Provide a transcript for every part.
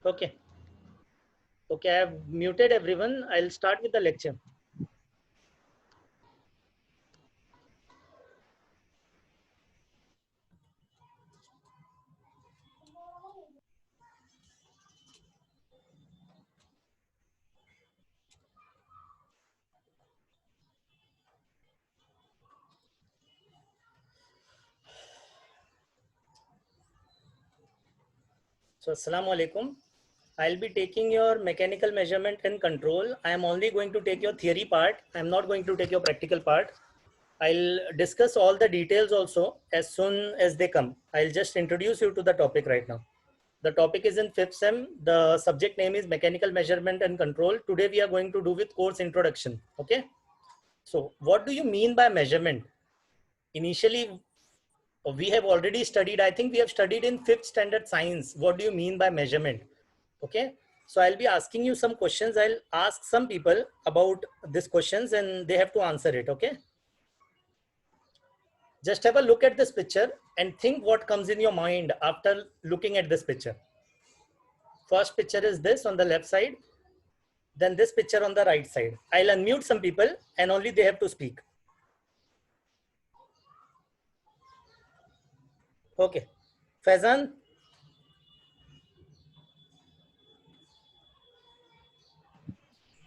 Okay. Okay, I have muted everyone. I'll start with the lecture. So, Assalamu alaikum. I'll be taking your mechanical measurement and control. I am only going to take your theory part. I'm not going to take your practical part. I'll discuss all the details also as soon as they come. I'll just introduce you to the topic right now. The topic is in 5th sem. The subject name is mechanical measurement and control. Today we are going to do with course introduction. Okay. So what do you mean by measurement? Initially, we have already studied, I think we have studied in 5th standard science. What do you mean by measurement? Okay. So I'll be asking you some questions. I'll ask some people about these questions and they have to answer it. Okay. Just have a look at this picture and think what comes in your mind after looking at this picture. First picture is this on the left side. Then this picture on the right side. I'll unmute some people and only they have to speak. Okay. Faizan.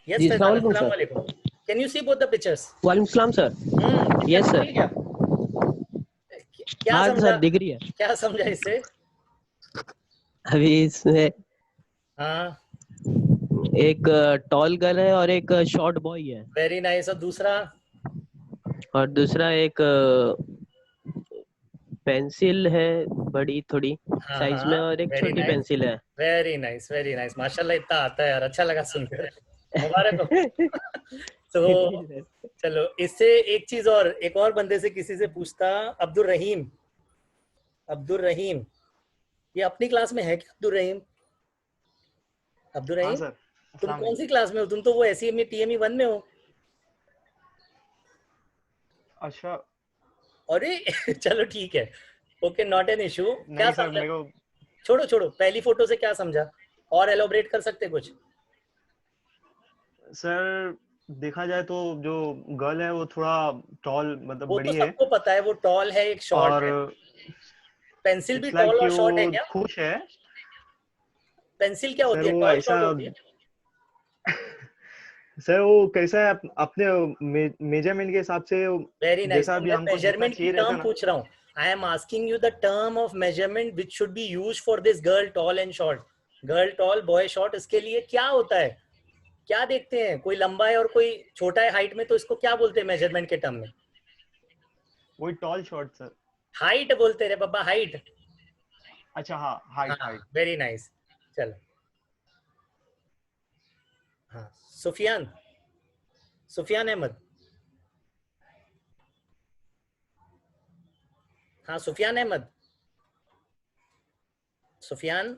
Yes, Faizan. Assalamu alaikum. Can you see both the pictures? वालेकुम सलाम sir. Yes sir. क्या हाँ समझा? Sir दिख रही है. क्या समझा इससे? अभी इसमें हाँ. एक टॉल गर्ल है और एक शॉर्ट बॉय है. Very nice. और दूसरा एक पेंसिल है बड़ी थोड़ी साइज में और एक छोटी पेंसिल है. वेरी नाइस माशाल्लाह इतना आता है यार. अच्छा लगा सुनकर. मुबारक हो. तो चलो इससे एक चीज और एक और बंदे से किसी से पूछता. अब्दुल रहीम ये अपनी क्लास में है क्या? अब्दुल रहीम हाँ सर. तुम कौन सी क्लास में हो? तुम तो वो एसईएम में टीएमई 1 में हो. अच्छा. अरे चलो ठीक है. Okay not an issue. क्या समझा? छोड़ो पहली फोटो से क्या समझा और एलोबरेट कर सकते कुछ? सर देखा जाए तो जो गर्ल है वो थोड़ा टॉल मतलब बड़ी है. वो तो सबको पता है वो टॉल है. एक शॉर्ट है. पेंसिल भी टॉल और शॉर्ट है क्या? खुश है. पेंसिल क्या होती है? टॉल शॉर्ट होती है. सर वो कैसा है अपने मेजरमेंट के हिसाब से. Very nice. मैं मेजरमेंट की टर्म पूछ रहा हूँ. I am asking you the term of measurement which should be used for this girl tall and short. Girl tall, boy short. इसके लिए क्या होता है? क्या देखते हैं? कोई लंबा है और कोई छोटा है हाइट में, तो इसको क्या बोलते हैं मेजरमेंट के टर्म में? वही टॉल शॉर्ट सर. हाइट बोलते रे पापा. हाइट. अच्छा हाँ हाइट. Very nice. चलो हाँ. सुफियान अहमद. हाँ सुफियान अहमद. सुफियान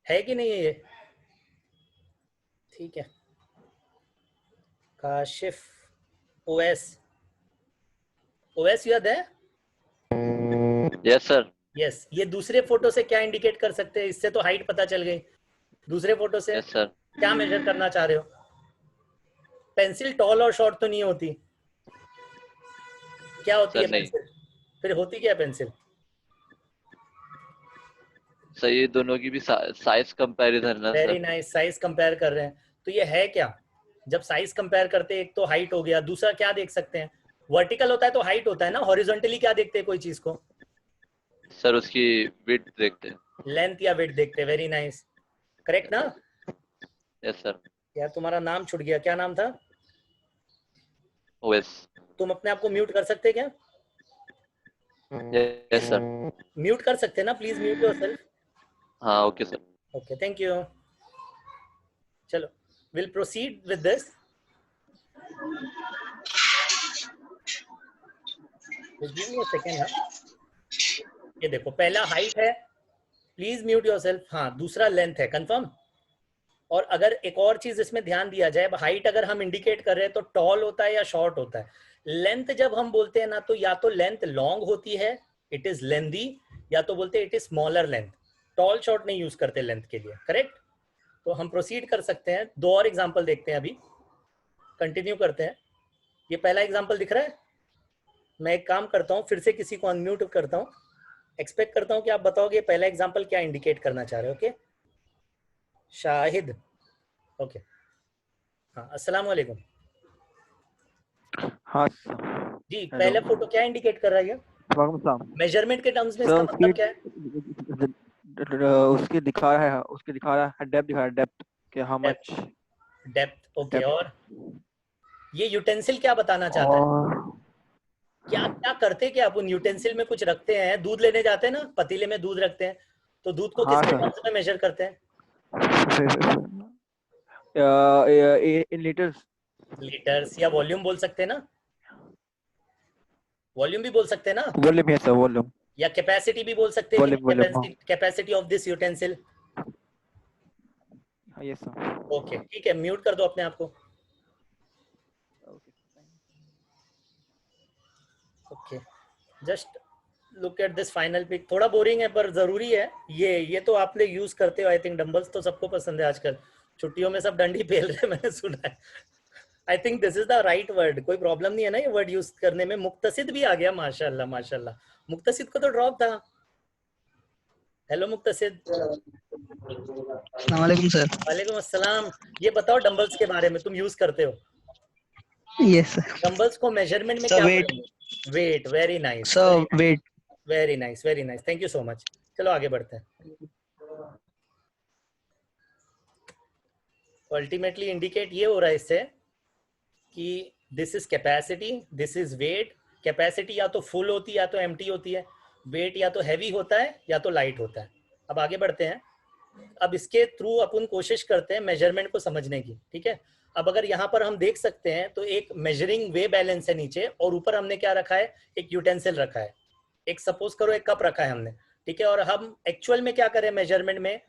है कि नहीं है ये? ठीक है. Kashif. OS you are there? Yes sir. Yes. ये दूसरे फोटो से क्या इंडिकेट कर सकते हैं? इससे तो हाइट पता चल गई. दूसरे फोटो से yes, sir. क्या मेजर करना चाह रहे हो? पेंसिल टॉल और शॉर्ट तो नहीं होती. क्या होती है पेंसिल? फिर होती क्या पेंसिल? सर ये दोनों की भी साइज कंपैरिजन है. Very nice. साइज कंपेयर कर रहे हैं. तो ये है क्या? जब साइज कंपेयर करते हैं, एक तो हाइट हो गया, दूसरा क्या देख सकते हैं? वर्टिकल होता है तो हाइट होता है ना. हॉरिजॉन्टली क्या देखते हैं कोई चीज को? सर उसकी विड्थ देखते हैं. लेंथ या विड्थ देखते हैं. Very nice. करेक्ट ना? Yes sir. यार तुम्हारा नाम छूट गया. क्या नाम था? ओएस. तुम अपने आप को म्यूट कर सकते क्या? Yes sir. म्यूट कर सकते ना? Please mute yourself. हाँ okay sir. Okay thank you. चलो will proceed with this. Give me a second. हाँ ये देखो पहला हाइट है. Please mute yourself. हाँ दूसरा लेंथ है. कंफर्म. और अगर एक और चीज इसमें ध्यान दिया जाए, हाइट अगर हम इंडिकेट कर रहे हैं तो टॉल होता है या शॉर्ट होता है. लेंथ जब हम बोलते हैं ना, तो या तो लेंथ लॉन्ग होती है, इट इज लेंथी, या तो बोलते हैं it is smaller length. Tall short नहीं यूज करते लेंथ के लिए, करेक्ट। तो हम प्रोसीड कर सकते हैं, 2 और एग्जांपल देखते हैं, अभी कंटिन्यू करते हैं। ये पहला एग्जांपल दिख रहा है। मैं एक काम करता हूँ, फिर से किसी को अनम्यूट करता हूँ, एक्सपेक्ट करता हूँ कि आप बताओगे पहला एग्जांपल क्या इंडिकेट करना चाह रहे हो। ओके शाहिद, ओके हाँ, अस्सलाम वालेकुम हाँ जी। हेलो पहला फोटो क्या इंडिकेट कर रहा है? वालेकुम सलाम मेजरमेंट के टर्म्स में सर इसका उसकी मतलब क्या है? उसकी दिखा रहा है डेप्थ दिखा रहा है डेप्थ कि how much depth, okay. Depth और ये यूटेंसिल क्या बताना चाहता है? और क्या क्या करते क्या अपन यूटेंसिल में? कुछ रखते हैं, दूध लेने जाते हैं ना, पतीले में दूध रखते हैं, तो दूध को हाँ किसके सर टर्म्स में मेजर करते हैं? इन लीटर्स लीटर्स, या वॉल्यूम बोल सकते हैं ना, वॉल्यूम भी बोल सकते हैं ना, वॉल्यूम है सर वॉल्यूम या कैपेसिटी भी बोल सकते हैं वॉल्यूम वॉल्यूम कि कैपेसिटी ऑफ दिस यूटेंसिल। हाँ यस सर ओके ठीक है, म्यूट कर दो अपने आप को। Okay just look at this final pic. थोड़ा बोरिंग है पर जरूरी है। ये तो आप लोग यूज करते हो, आई थिंक डंबल्स तो सबको पसंद है आजकल, छुट्टियों में सब डंडी फेल रहे हैं मैंने सुना है। I think this is the right word, कोई प्रॉब्लम नहीं है ना ये वर्ड यूज करने में। मुक्तसिद भी आ गया, माशाल्लाह माशाल्लाह। मुक्तसिद को तो ड्रॉप था। हेलो मुक्तसिद। अस्सलाम वालेकुम सर। वालेकुम अस्सलाम। ये बताओ डंबल्स के बारे में, तुम यूज करते हो यस सर। डंबल्स को मेजरमेंट में सर क्या वेट, बोलेंगे? Weight, very nice sir weight. Very nice very nice, thank you so much. चलो आगे बढ़ते हैं। अल्टीमेटली इंडिकेट ये हो रहा है इससे कि this is capacity, this is weight. Capacity या तो फुल होती है या तो एम्प्टी होती है, वेट या तो हैवी होता है या तो लाइट होता है। अब आगे बढ़ते हैं। अब इसके थ्रू अपन कोशिश करते हैं मेजरमेंट को समझने की, ठीक है। अब अगर यहाँ पर हम देख सकते हैं तो एक मेजरिंग वे बैलेंस है नीचे, और ऊपर हमने क्या रखा है? एक यूटेंसिल रखा है, एक सपोज करो एक कप रखा है हमने, ठीक है। और हम एक्चुअल में क्या करें मेजरमेंट में?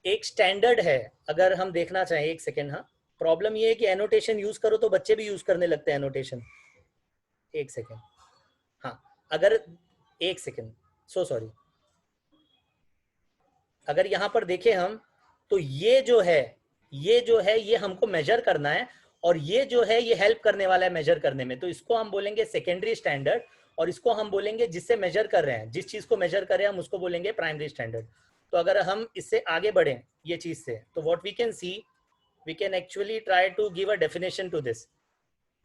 एक स्टैंडर्ड है, अगर हम देखना चाहें, एक सेकेंड। हाँ, प्रॉब्लम ये है कि एनोटेशन यूज करो तो बच्चे भी यूज करने लगते हैं एनोटेशन। एक सेकेंड, हाँ, अगर एक सेकेंड, सो सॉरी। अगर यहाँ पर देखें हम, तो ये जो है ये हमको मेजर करना है, और ये जो है ये हेल्प करने वाला है मेजर करने में। तो इसको हम बोलेंगे सेकेंडरी स्टैंडर्ड, और इसको हम बोलेंगे जिससे मेजर कर रहे हैं, जिस चीज को मेजर कर रहे हैं हम उसको बोलेंगे प्राइमरी स्टैंडर्ड। तो अगर हम इससे आगे बढ़े ये चीज से, तो what we can see, we can actually try to give a definition to this.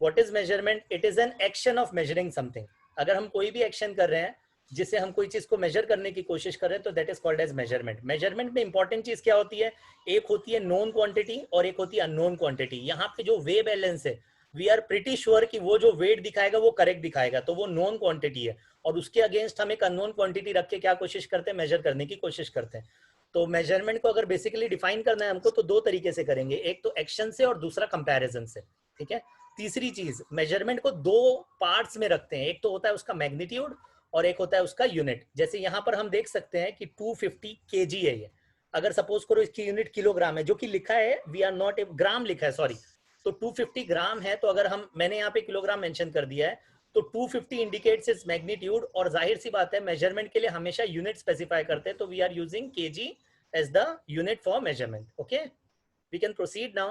What is measurement? It is an action of measuring something. अगर हम कोई भी एक्शन कर रहे हैं जिससे हम कोई चीज को मेजर करने की कोशिश कर रहे हैं, तो that is called as measurement. Measurement में इंपॉर्टेंट चीज क्या होती है? एक होती है नोन क्वांटिटी और एक होती है अननोन क्वांटिटी। यहाँ पे जो वे बैलेंस है, वी आर प्रिटी श्योर कि वो जो वेट दिखाएगा वो करेक्ट दिखाएगा, तो वो नोन क्वांटिटी है। और उसके अगेंस्ट हम एक अननोन क्वांटिटी रख के क्या कोशिश करते हैं? मेजर करने की कोशिश करते हैं। तो मेजरमेंट को अगर बेसिकली डिफाइन करना है हमको, तो 2 तरीके से करेंगे, एक तो एक्शन से और दूसरा कंपैरिजन से, ठीक है। तीसरी चीज, मेजरमेंट को 2 पार्ट्स में रखते हैं, एक तो होता है उसका मैग्नीट्यूड और एक होता है उसका यूनिट। जैसे यहाँ पर हम देख सकते हैं कि 250 kg है ये। अगर सपोज करो इसकी यूनिट किलोग्राम है, जो कि लिखा है, वी आर नॉट, ग्राम लिखा है, सॉरी। तो 250 ग्राम है, तो अगर हम, मैंने यहाँ पे किलोग्राम मेंशन कर दिया है, तो 250 इंडिकेट्स इज मैग्नीट्यूड। और जाहिर सी बात है मेजरमेंट के लिए हमेशा यूनिट स्पेसिफाई करते हैं, तो we are using KG as the unit for measurement. Okay, we can proceed now.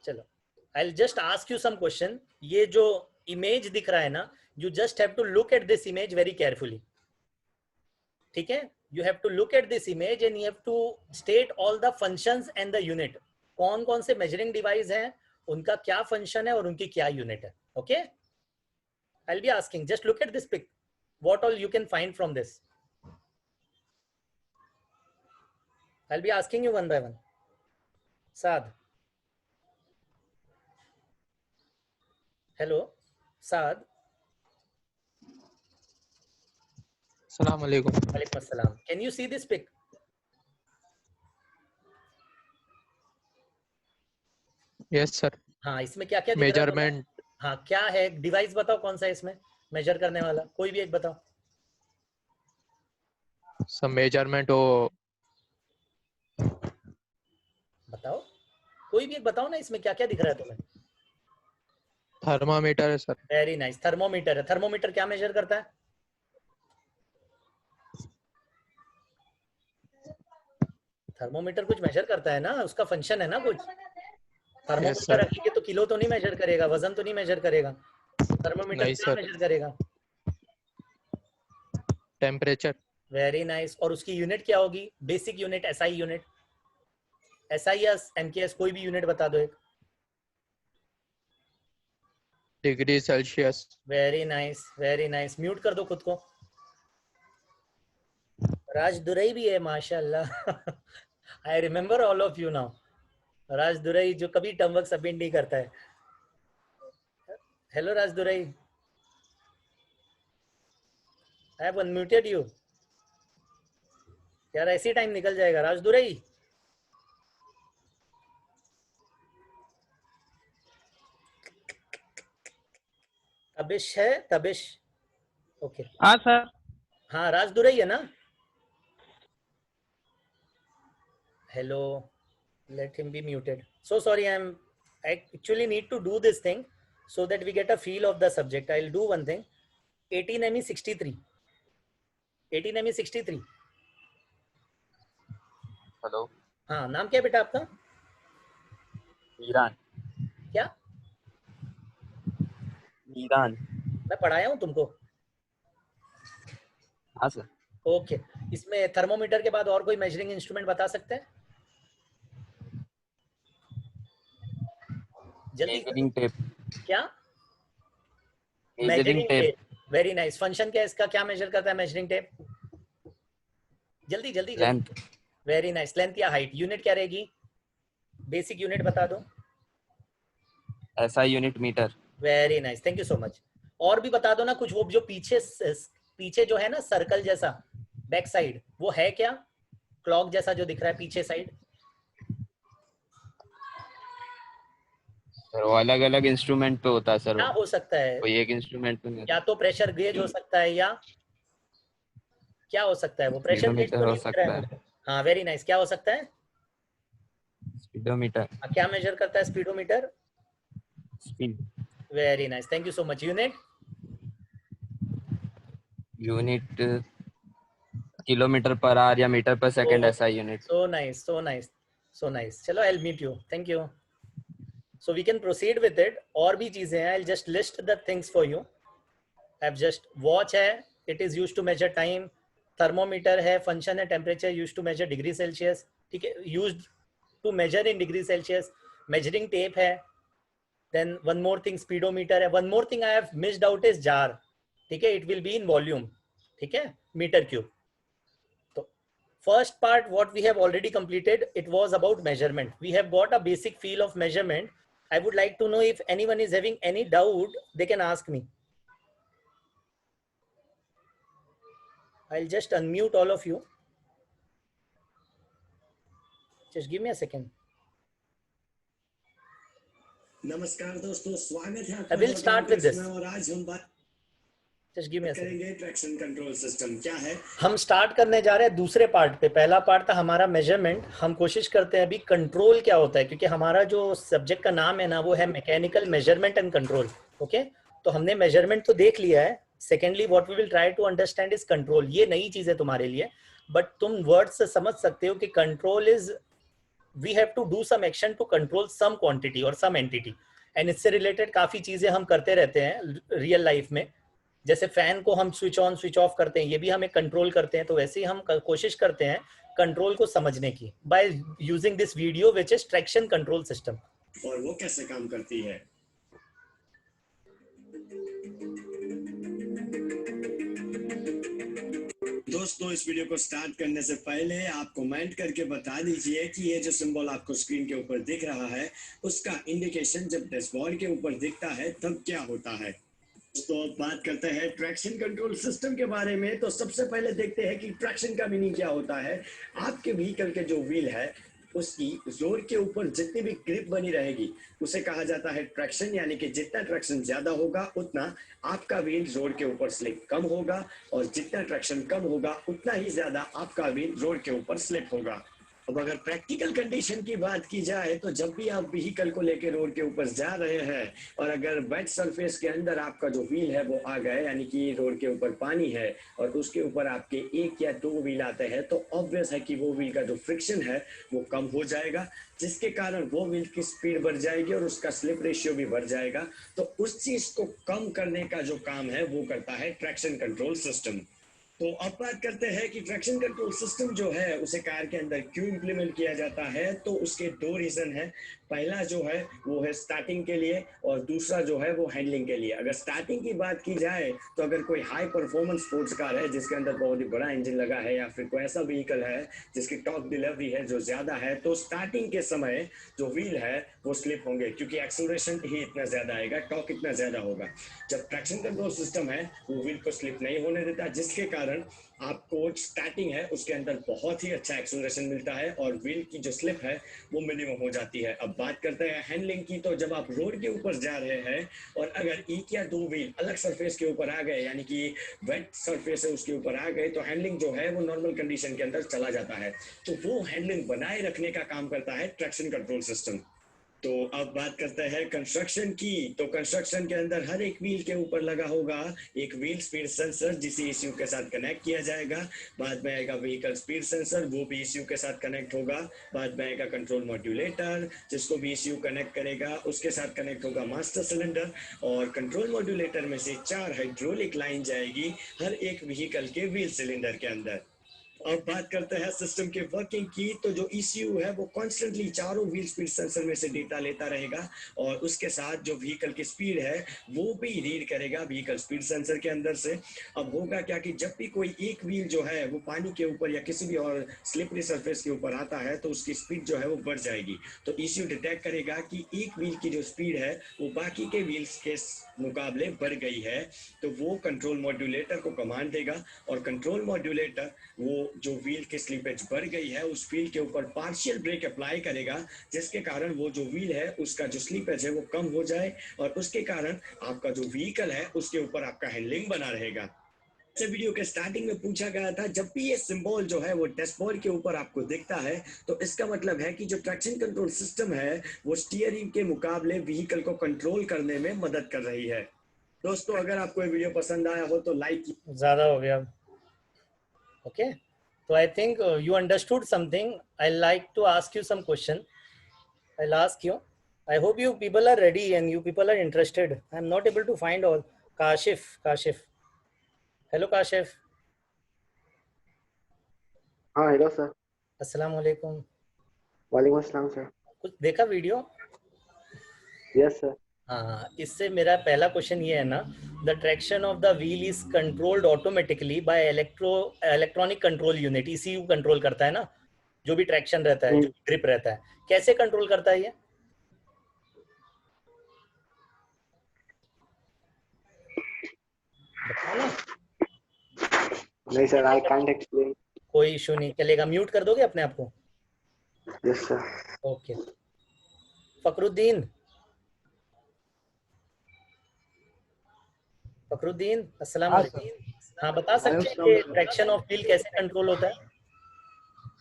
चलो, I'll just ask you some question. ये जो इमेज दिख रहा है ना, you just have to look at this image very carefully. ठीक है, you have to look at this image and you have to state all the functions and the unit. कौन कौन से measuring device हैं, उनका क्या function है और उनकी क्या unit है. Okay, I'll be asking, just look at this pic. What all you can find from this? I'll be asking you one by one. Saad. Hello, Saad. Assalamu alaikum. Walaikum assalam. Can you see this pic? Yes sir. हाँ, इसमें क्या क्या दिख रहा है? Measurement. हाँ, क्या है? डिवाइस बताओ कौन सा है इसमें मेजर करने वाला, कोई भी एक बताओ। Some measurement हो, बताओ, कोई भी एक बताओ ना, इसमें क्या क्या दिख रहा है तुम्हें? thermometer है sir. वेरी नाइस, थर्मोमीटर है। थर्मोमीटर क्या मेजर करता है? थर्मोमीटर कुछ मेजर करता है ना, उसका फंक्शन है ना कुछ। Yes, thermometer sir. रखेंगे तो किलो तो नहीं मेजर करेगा, वजन तो नहीं मेजर करेगा, थर्मोमीटर नहीं, क्या sir. मेजर करेगा? टेम्परेचर। Very nice. और उसकी यूनिट क्या होगी? Basic unit, SI unit, SI या एमकेएस, कोई भी यूनिट बता दो एक। Degree Celsius. Very nice, very nice. Mute कर दो खुद को। राज दुरई भी है माशाल्लाह। I remember all of you now. Raj Durai जो कभी टर्म वर्क सबमिट नहीं करता है। Hello Raj Durai, I have unmuted you. यार ऐसी टाइम निकल जाएगा। राज दुरई, तबिश है, तबिश। ओके हाँ सर। हाँ, राज दुरई है ना? Hello, let him be muted. So sorry, I actually need to do this thing so that we get a feel of the subject. I'll do one thing. 18ME63. 18ME63. Hello. हाँ, नाम क्या है बेटा आपका? मीरान। क्या? मीरान। मैं पढ़ाया हूँ तुमको? हाँ सर। ओके। इसमें थर्मोमीटर के बाद और कोई मेजरिंग इंस्ट्रूमेंट बता सकते हैं? जल्दी। Measuring tape. क्या? Measuring tape. Very nice. Function क्या है इसका? क्या मेजर करता है मेजरिंग टेप? जल्दी जल्दी लेंथ। जल्दी। Very nice. लेंथ या हाइट। यूनिट क्या रहेगी? बेसिक यूनिट बता दो। SI unit metre. Very nice, thank you so much. और भी बता दो ना कुछ। वो जो पीछे जो है ना सर्कल जैसा बैक साइड, वो है क्या? क्लॉक जैसा जो दिख रहा है पीछे साइड। सर वो अलग अलग इंस्ट्रूमेंट पे होता है सर। क्या हो सकता है? कोई एक इंस्ट्रूमेंट पे नहीं। या तो प्रेशर गेज हो सकता है, या क्या हो सकता है? वो प्रेशर गेज स्पीडोमीटर तो हो नहीं दिख रहा है सकता मुझे। हाँ वेरी नाइस। क्या हो सकता है? स्पीडोमीटर। क्या मेजर करता है speedometer? Speed. Very nice, thank you so much. Unit? Unit kilometre पर आवर या मीटर पर second SI unit. So nice, so nice, so nice. चलो I will meet you, thank you. So we can proceed with it. और भी चीजें हैं, I'll just list the things for you. I've just watch है, it is used to measure time. Thermometer है, function है, temperature used to measure degree Celsius. ठीक है, used to measure in degree Celsius. Measuring tape है. Then one more thing, speedometer है. One more thing I have missed out is jar. ठीक है, it will be in volume. ठीक है, meter cube. तो first part what we have already completed, it was about measurement. We have got a basic feel of measurement. I would like to know if anyone is having any doubt, they can ask me. I'll just unmute all of you. Just give me a second. नमस्कार दोस्तों, स्वागत है। I will start with this. और आज हम बात Just give me a second. करेंगे traction control system क्या है। हम स्टार्ट करने जा रहे हैं दूसरे पार्ट पे। पहला पार्ट था हमारा मेजरमेंट। हम कोशिश करते हैं अभी कंट्रोल क्या होता है, क्योंकि हमारा जो सब्जेक्ट का नाम है ना वो है mechanical measurement and control. Okay, तो हमने मेजरमेंट तो देख लिया है। Secondly what we will try to understand is control. ये नई चीज है तुम्हारे लिए, बट तुम वर्ड से समझ सकते हो कि control is we have to do some action to control some quantity और सम एंटिटी। एंड इससे रिलेटेड काफी चीजें हम करते रहते हैं रियल लाइफ में। जैसे फैन को हम स्विच ऑन स्विच ऑफ करते हैं, ये भी हम एक कंट्रोल करते हैं। तो वैसे ही हम कोशिश करते हैं कंट्रोल को समझने की by using this video which is traction control system. और वो कैसे काम करती है। दोस्तों, इस वीडियो को स्टार्ट करने से पहले आप कमेंट करके बता दीजिए कि ये जो सिंबल आपको स्क्रीन के ऊपर दिख रहा है उसका इंडिकेशन जब डैशबोर्ड के ऊपर दिखता है तब क्या होता है। तो अब बात करते हैं ट्रैक्शन कंट्रोल सिस्टम के बारे में। तो सबसे पहले देखते हैं कि ट्रैक्शन का मीनिंग क्या होता है। आपके व्हीकल के जो व्हील है उसकी जोर के ऊपर जितनी भी ग्रिप बनी रहेगी उसे कहा जाता है ट्रैक्शन। यानी कि जितना ट्रैक्शन ज्यादा होगा उतना आपका व्हील रोड के ऊपर स्लिप कम होगा, और जितना ट्रैक्शन कम होगा उतना ही ज्यादा आपका व्हील रोड के ऊपर स्लिप होगा। अब अगर प्रैक्टिकल कंडीशन की बात की जाए तो जब भी आप व्हीकल को लेकर रोड के ऊपर जा रहे हैं और अगर वेट सरफेस के अंदर आपका जो व्हील है वो आ गए, यानी कि रोड के ऊपर पानी है और उसके ऊपर आपके 1 या 2 व्हील आते हैं, तो ऑब्वियस है कि वो व्हील का जो फ्रिक्शन है वो कम हो जाएगा, जिसके कारण वो व्हील की स्पीड बढ़ जाएगी और उसका स्लिप रेशियो भी बढ़ जाएगा। तो उस चीज को कम करने का जो काम है वो करता है ट्रैक्शन कंट्रोल सिस्टम। तो अब बात करते हैं कि ट्रैक्शन कंट्रोल सिस्टम जो है उसे कार के अंदर क्यों इंप्लीमेंट किया जाता है। तो उसके 2 रीजन है। पहला जो है वो है स्टार्टिंग के लिए और दूसरा जो है वो हैंडलिंग के लिए। अगर स्टार्टिंग की बात की जाए तो अगर कोई हाई परफॉर्मेंस स्पोर्ट्स कार है जिसके अंदर बहुत ही बड़ा इंजन लगा है या फिर कोई ऐसा व्हीकल है जिसकी टॉर्क डिलीवरी है जो ज्यादा है, तो स्टार्टिंग के समय जो व्हील है वो स्लिप होंगे क्योंकि एक्सेलरेशन ही इतना ज्यादा आएगा, टॉर्क इतना ज्यादा होगा। जब ट्रैक्शन कंट्रोल सिस्टम है वो व्हील को स्लिप नहीं होने देता, जिसके कारण आपको स्टार्टिंग है उसके अंदर बहुत ही अच्छा एक्सेलरेशन मिलता है और व्हील की जो स्लिप है वो मिनिमम हो जाती है। अब बात करते हैं हैंडलिंग की। तो जब आप रोड के ऊपर जा रहे हैं और अगर 1 या 2 व्हील अलग सरफेस के ऊपर आ गए, यानी कि वेट सरफेस है उसके ऊपर आ गए, तो हैंडलिंग जो है वो नॉर्मल कंडीशन के अंदर चला जाता है। तो वो हैंडलिंग बनाए रखने का काम करता है ट्रैक्शन कंट्रोल सिस्टम। तो अब बात करते हैं कंस्ट्रक्शन की। तो कंस्ट्रक्शन के अंदर हर एक व्हील के ऊपर लगा होगा एक व्हील स्पीड सेंसर जिसे ECU के साथ कनेक्ट किया जाएगा। बाद में आएगा व्हीकल स्पीड सेंसर, वो भी ECU के साथ कनेक्ट होगा। बाद में आएगा कंट्रोल मॉड्यूलेटर जिसको भी ECU कनेक्ट करेगा, उसके साथ कनेक्ट होगा मास्टर सिलेंडर और कंट्रोल मॉड्यूलेटर में से 4 हाइड्रोलिक लाइन जाएगी हर एक व्हीकल के व्हील सिलेंडर के अंदर। अब बात करते हैं सिस्टम के वर्किंग की। तो जो ECU है वो कॉन्स्टेंटली चारों व्हील स्पीड सेंसर में से डेटा लेता रहेगा और उसके साथ जो व्हीकल की स्पीड है वो भी रीड करेगा व्हीकल स्पीड सेंसर के अंदर से। अब होगा क्या कि जब भी कोई एक व्हील जो है वो पानी के ऊपर या किसी भी और स्लिपरी सरफेस के ऊपर आता है तो उसकी स्पीड जो है वो बढ़ जाएगी। तो ECU डिटेक्ट करेगा कि एक व्हील की जो स्पीड है वो बाकी के व्हील्स के मुकाबले बढ़ गई है, तो वो कंट्रोल मॉड्यूलेटर को कमांड देगा और कंट्रोल मॉड्यूलेटर वो जो व्हील की स्लिपेज बढ़ गई है उस व्हील के ऊपर पार्शियल ब्रेक अप्लाई करेगा, जिसके कारण वो जो व्हील है उसका जो स्लिपेज है वो कम हो जाए और उसके कारण आपका जो व्हीकल है उसके ऊपर आपका हैंडलिंग बना रहेगा। वीडियो के स्टार्टिंग में पूछा गया था जब भी ये सिंबल जो है वो डैशबोर्ड के ऊपर आपको दिखता है तो इसका मतलब है कि जो ट्रैक्शन कंट्रोल सिस्टम है वो स्टीयरिंग के मुकाबले व्हीकल को कंट्रोल करने में मदद कर रही है। दोस्तों अगर आपको ये वीडियो पसंद आया हो तो लाइक ज्यादा हो गया। ओके, तो I think you understood something. I like to ask you some question. I ask you, I hope you people are ready and you people are interested. I am not able to find all. Kashif, hello Kashif. हाँ hello sir. अस्सलाम वालेकुम। वालेकुम अस्सलाम sir. कुछ देखा video? Yes sir. हाँ, इससे मेरा पहला क्वेश्चन ये है ना, the traction of the wheel is controlled automatically bye electronic control unit. ECU control करता है ना जो भी ट्रैक्शन रहता है, जो ग्रिप रहता है, कैसे कंट्रोल करता है ये? बताओ ना। नहीं सर, आई कांट एक्सप्लेन। कोई इशू नहीं, चलेगा। म्यूट कर दोगे अपने आप को? Yes sir. ओके। फकरुद्दीन, अस्सलाम वालेकुम। हाँ, बता सकते हैं कि ट्रैक्शन ऑफ व्हील कैसे कंट्रोल होता है?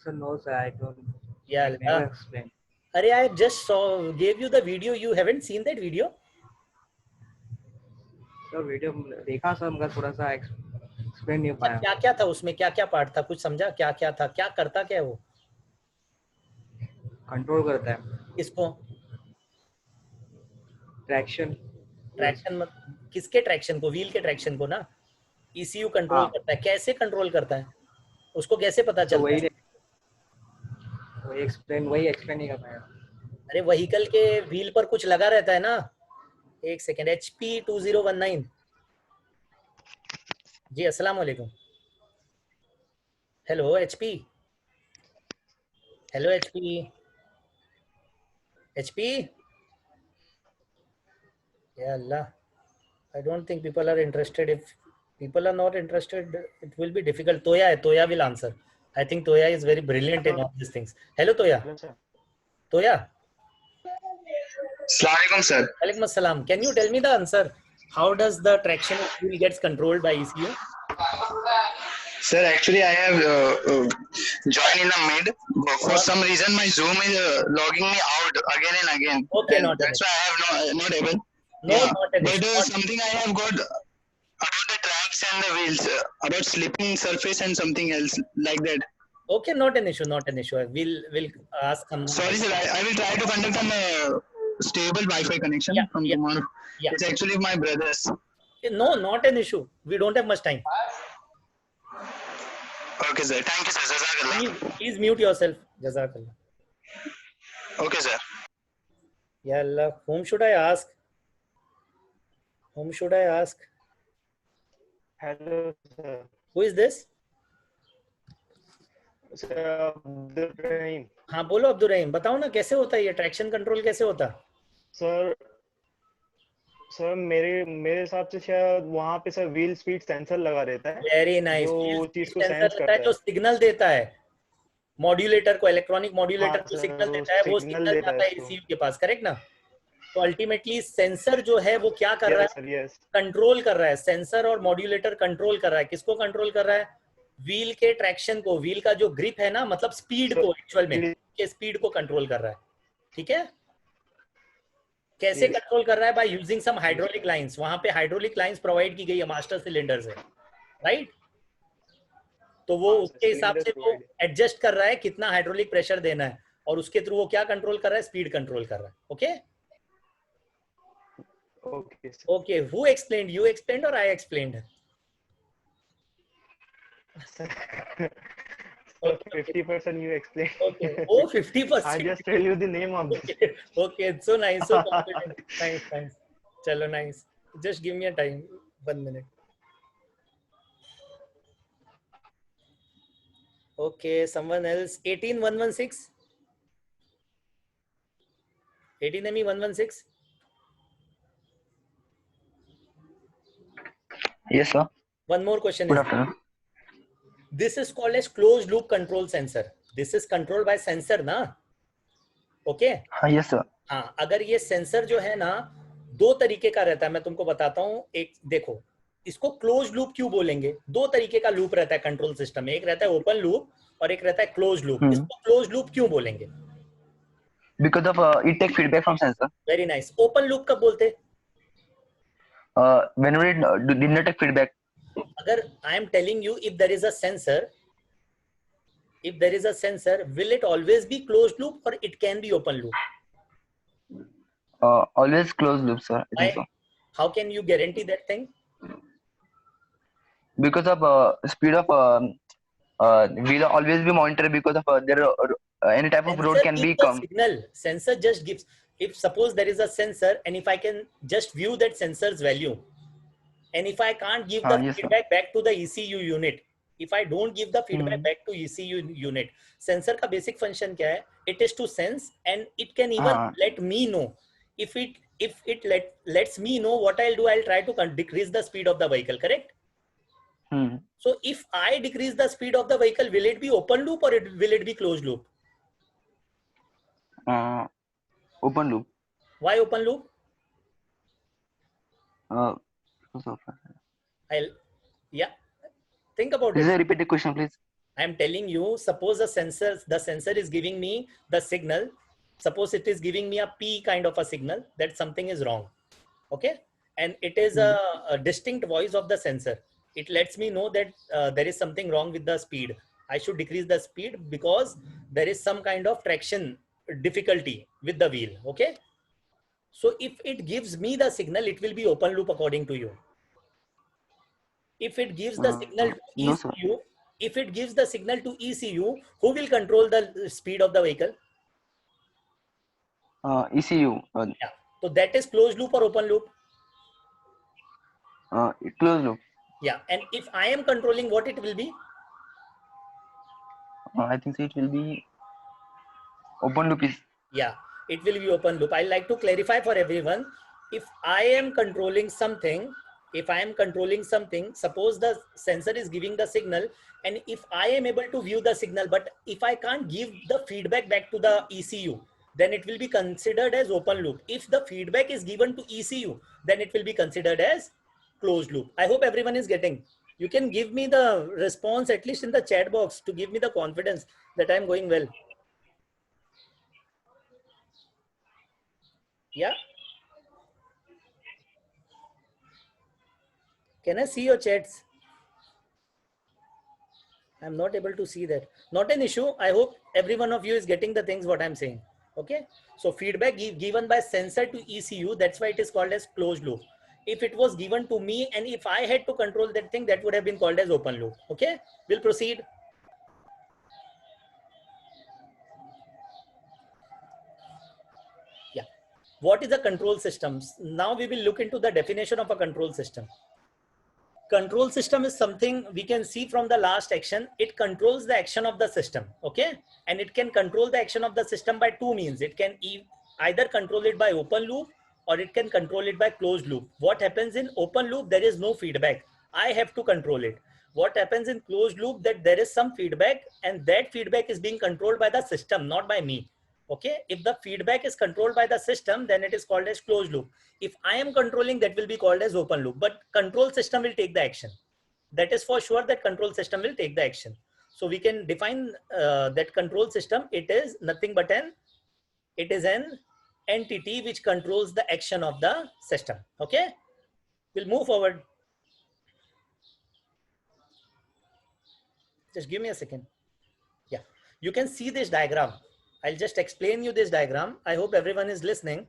Sir no sir, I don't Yeah, explain. अरे I just gave you the video. You haven't seen that video? Sir video देखा सर, मगर थोड़ा सा एक्सप्लेन नहीं पाया। क्या क्या था उसमें, क्या क्या पार्ट था, कुछ समझा? क्या क्या था, क्या करता क्या है वो? कंट्रोल करता है किसको? ट्रैक्शन किसके ट्रैक्शन को? व्हील के ट्रैक्शन को ना। ECU कंट्रोल करता है। कैसे कंट्रोल करता है उसको कैसे पता चलता है? वही एक्सप्लेन नहीं कर पाया। अरे व्हीकल के व्हील पर कुछ लगा रहता है ना। एक सेकेंड। HP 2019 जी, अस्सलाम वालेकुम। Hello HP, hello HP। या अल्लाह, I don't think people are interested. If people are not interested, it will be difficult. Toya will answer. I think Toya is very brilliant in all these things. Hello Toya. Toya. Assalamu alaikum sir. Walaikum assalam. Can you tell me the answer? How does the traction of wheel gets controlled by ECU? Sir, actually, I have joined in the mid. For some reason, my Zoom is logging me out again and again. Okay, And not an that's why I have not able. No, Yeah. not an But issue. something I have got about the tracks and the wheels, about slipping surface and something else like that. Okay, not an issue, not an issue. We'll ask some. Sorry, sir. I will try to conduct a stable Wi-Fi connection from tomorrow. Yeah. It's actually my brother's. No, not an issue. We don't have much time. Okay, sir. Thank you, sir. Jazakallah. Please mute yourself. Jazakallah. Okay, sir. Ya Allah. Whom should I ask? Whom should I ask? Hello, sir. Who is this? Sir, Abdul Rahim. हाँ बोलो अब्दुल रहीम, बताओ ना कैसे होता है ये traction control, कैसे होता है? सर मेरे हिसाब से शायद वहाँ पे सर व्हील स्पीड सेंसर लगा रहता है। Very nice. वो चीज को सेंसर सेंस रहता करता है है जो सिग्नल देता है मॉड्यूलेटर को, इलेक्ट्रॉनिक मॉड्यूलेटर को सिग्नल देता है, वो सिग्नल जाता है ईसीयू के पास, करेक्ट ना? तो अल्टीमेटली सेंसर जो है वो क्या कर रहा है? कंट्रोल कर रहा है। सेंसर और मॉड्यूलेटर कंट्रोल कर रहा है। किसको कंट्रोल कर रहा है? व्हील के ट्रैक्शन को, व्हील का जो ग्रिप है ना, मतलब स्पीड को, एक्चुअल में के स्पीड को कंट्रोल कर रहा है। ठीक है? कैसे कंट्रोल कर रहा है? By using some hydraulic lines. वहां पे हाइड्रोलिक लाइंस प्रोवाइड की गई है मास्टर सिलेंडर से, राइट? तो वो उसके हिसाब से वो एडजस्ट कर रहा है कितना हाइड्रोलिक प्रेशर देना है, और उसके थ्रू वो क्या कंट्रोल कर रहा है? स्पीड कंट्रोल कर रहा है। Okay okay. Who explained? You explained और आई explained? 50% you explain. Okay. Oh, 50%. I just tell you the name of this. Okay. It's so nice. So confident. Nice. Chalo, nice. Just give me a time. 1 minute. Okay. Someone else. 18116. 18ME 116. Yes, sir. One more question. Good afternoon. This is called as closed loop control sensor. This is controlled by sensor ना? Okay? हाँ, yes sir. हाँ, अगर ये sensor जो है ना, दो तरीके का रहता है, मैं तुमको बताता हूँ। एक देखो, इसको क्लोज लूप क्यों बोलेंगे? दो तरीके का लूप रहता है कंट्रोल सिस्टम में। एक रहता है ओपन लूप और एक रहता है क्लोज लूप। इसको क्लोज लूप क्यों बोलेंगे? Because of it take feedback from sensor. Very nice. Open loop कब बोलते? Whenever it did not take feedback. अगर I am telling you, if there is a sensor, will it always be closed loop or it can be open loop? Always closed loop, sir. I think so. How can you guarantee that thing? Because of speed of will always be monitored because of there any type of road can be come. Signal. Sensor just gives. If suppose there is a sensor and if I can just view that sensor's value, and if I can't give the feedback back to the ECU unit, if I don't give the feedback back to ECU unit, sensor का basic function क्या है? It is to sense and it can even let me know. If it lets me know, what I'll do, I'll try to decrease the speed of the vehicle, correct? So if I decrease the speed of the vehicle, will it be open loop or will it be closed loop? Open loop. Why open loop? Think about it. Repeat the question, please. I am telling you, suppose the sensor is giving me the signal. Suppose it is giving me a P kind of a signal that something is wrong. Okay. And it is a distinct voice of the sensor. It lets me know that there is something wrong with the speed. I should decrease the speed because there is some kind of traction difficulty with the wheel. Okay. So if it gives me the signal, it will be open loop according to you. If it gives the signal to ECU, if it gives the signal to ECU, who will control the speed of the vehicle? ECU. Yeah. So that is closed loop or open loop? Closed loop. Yeah. And if I am controlling, what it will be? I think it will be open loop. Yeah, it will be open loop. I like to clarify for everyone. If I am controlling something, suppose the sensor is giving the signal, and if I am able to view the signal, but if I can't give the feedback back to the ECU, then it will be considered as open loop. If the feedback is given to ECU, then it will be considered as closed loop. I hope everyone is getting. You can give me the response at least in the chat box to give me the confidence that I'm going well. Yeah. Can I see your chats? I'm not able to see that. Not an issue. I hope every one of you is getting the things what I'm saying. Okay. So feedback given by sensor to ECU, that's why it is called as closed loop. If it was given to me and if I had to control that thing, that would have been called as open loop. Okay. We'll proceed. Yeah. What is a control system? Now we will look into the definition of a control system. Control system is something we can see from the last action. It controls the action of the system. Okay. And it can control the action of the system by two means. It can either control it by open loop or it can control it by closed loop. What happens in open loop? There is no feedback. I have to control it. What happens in closed loop? That there is some feedback and that feedback is being controlled by the system, not by me. Okay. If the feedback is controlled by the system, then it is called as closed loop. If I am controlling, that will be called as open loop, but control system will take the action. That is for sure that control system will take the action. So we can define that control system. It is nothing but an entity which controls the action of the system. Okay. We'll move forward. Just give me a second. Yeah. You can see this diagram. I'll just explain you this diagram. I hope everyone is listening.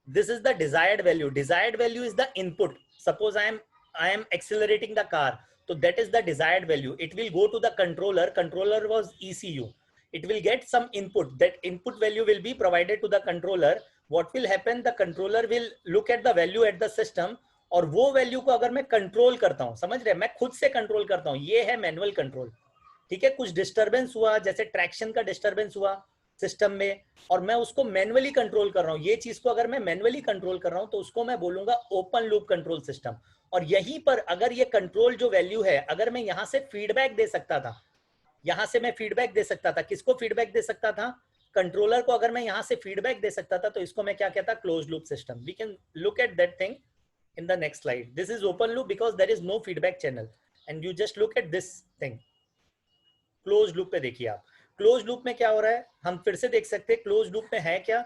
This is the desired value. Desired value is the input. Suppose I am accelerating the car. So that is the desired value. It will go to the controller. Controller was ECU. It will get some input. That input value will be provided to the controller. What will happen? The controller will look at the value at the system. और वो value को अगर मैं control करता हूं, समझ रहे हैं, मैं खुद से कंट्रोल करता हूं, ये है मैनुअल कंट्रोल. ठीक है. कुछ डिस्टरबेंस हुआ, जैसे ट्रैक्शन का डिस्टरबेंस हुआ सिस्टम में और मैं उसको मैनुअली कंट्रोल कर रहा हूं, ये चीज को अगर मैं मैनुअली कंट्रोल कर रहा हूं तो उसको मैं बोलूंगा ओपन लूप कंट्रोल सिस्टम. और यहीं पर अगर ये कंट्रोल जो वैल्यू है, अगर मैं यहां से फीडबैक दे सकता था, यहां से मैं फीडबैक दे सकता था, किसको फीडबैक दे सकता था? कंट्रोलर को. अगर मैं यहां से फीडबैक दे सकता था तो इसको मैं क्या कहता? Close loop system. We can look at that thing in the next slide. This is open loop because there is no feedback channel and you just look at this thing. Closed loop पे देखिए आप. Closed loop में क्या हो रहा है हम फिर से देख सकते हैं. Closed loop में है क्या?